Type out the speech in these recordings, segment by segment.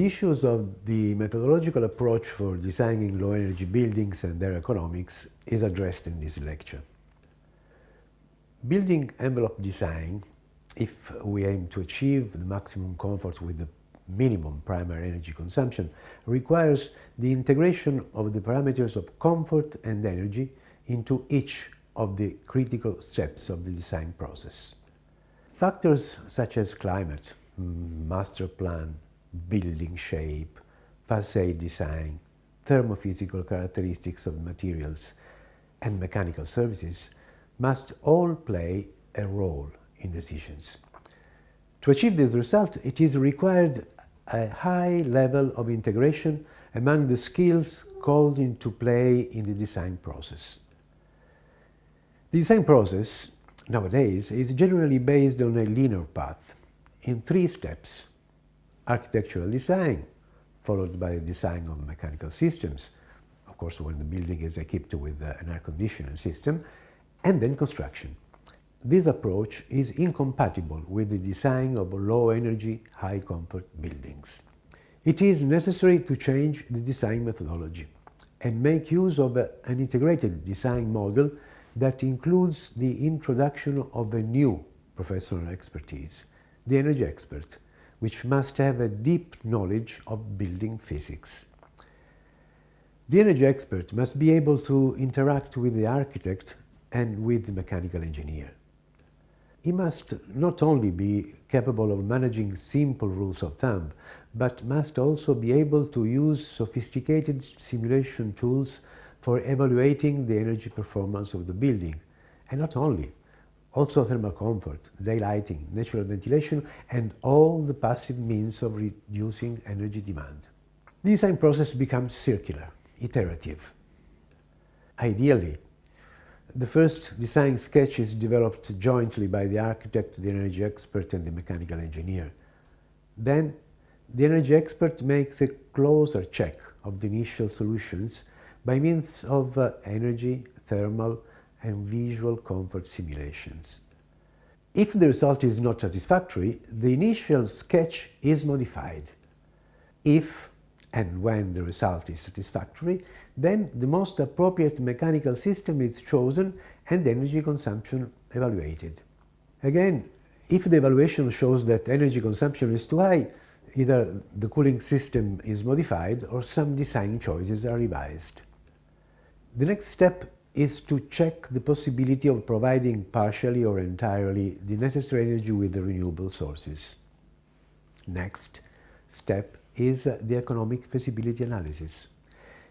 The issues of the methodological approach for designing low-energy buildings and their economics is addressed in this lecture. Building envelope design, if we aim to achieve the maximum comfort with the minimum primary energy consumption, requires the integration of the parameters of comfort and energy into each of the critical steps of the design process. Factors such as climate, master plan, building shape, facade design, thermophysical characteristics of materials, and mechanical services must all play a role in decisions. To achieve this result, it is required a high level of integration among the skills called into play in the design process. The design process, nowadays, is generally based on a linear path in 3 steps: architectural design, followed by the design of mechanical systems, of course when the building is equipped with an air conditioning system, and then construction. This approach is incompatible with the design of low-energy, high-comfort buildings. It is necessary to change the design methodology and make use of an integrated design model that includes the introduction of a new professional expertise, the energy expert, which must have a deep knowledge of building physics. The energy expert must be able to interact with the architect and with the mechanical engineer. He must not only be capable of managing simple rules of thumb, but must also be able to use sophisticated simulation tools for evaluating the energy performance of the building, and not only, also thermal comfort, daylighting, natural ventilation, and all the passive means of reducing energy demand. The design process becomes circular, iterative. Ideally, the first design sketch is developed jointly by the architect, the energy expert, and the mechanical engineer. Then, the energy expert makes a closer check of the initial solutions by means of energy, thermal, and visual comfort simulations. If the result is not satisfactory, the initial sketch is modified. If and when the result is satisfactory, then the most appropriate mechanical system is chosen and energy consumption evaluated. Again, if the evaluation shows that energy consumption is too high, either the cooling system is modified or some design choices are revised. The next step is to check the possibility of providing partially or entirely the necessary energy with the renewable sources. Next step is the economic feasibility analysis.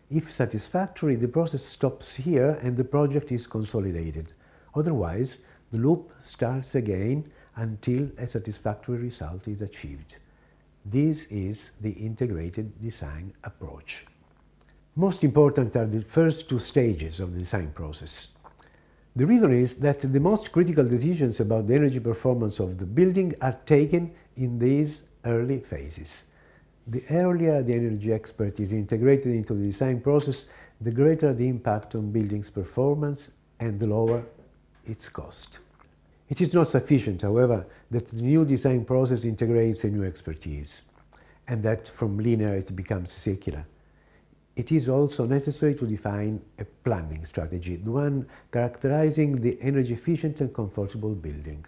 If satisfactory, the process stops here and the project is consolidated. Otherwise, the loop starts again until a satisfactory result is achieved. This is the integrated design approach. Most important are the first 2 stages of the design process. The reason is that the most critical decisions about the energy performance of the building are taken in these early phases. The earlier the energy expert is integrated into the design process, the greater the impact on building's performance and the lower its cost. It is not sufficient, however, that the new design process integrates a new expertise, and that from linear it becomes circular. It is also necessary to define a planning strategy, the one characterizing the energy efficient and comfortable building.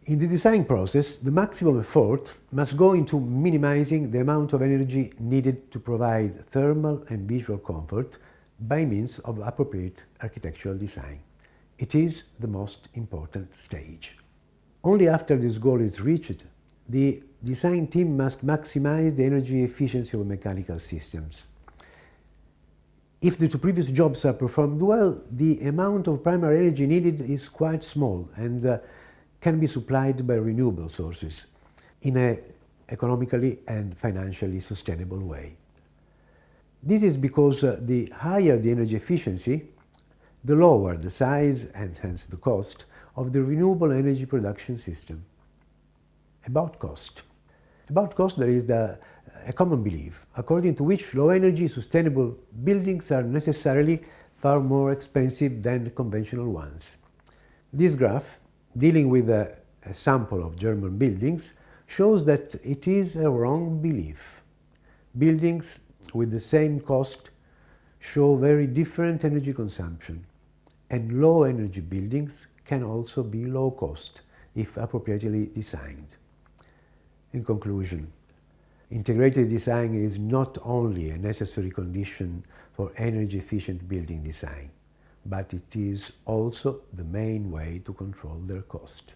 In the design process, the maximum effort must go into minimizing the amount of energy needed to provide thermal and visual comfort by means of appropriate architectural design. It is the most important stage. Only after this goal is reached, the design team must maximize the energy efficiency of mechanical systems. If the 2 previous jobs are performed well, the amount of primary energy needed is quite small and can be supplied by renewable sources in an economically and financially sustainable way. This is because the higher the energy efficiency, the lower the size and hence the cost of the renewable energy production system. About cost. About cost, there is a common belief, according to which low-energy sustainable buildings are necessarily far more expensive than conventional ones. This graph, dealing with a sample of German buildings, shows that it is a wrong belief. Buildings with the same cost show very different energy consumption, and low energy buildings can also be low cost if appropriately designed. In conclusion, integrated design is not only a necessary condition for energy efficient building design, but it is also the main way to control their cost.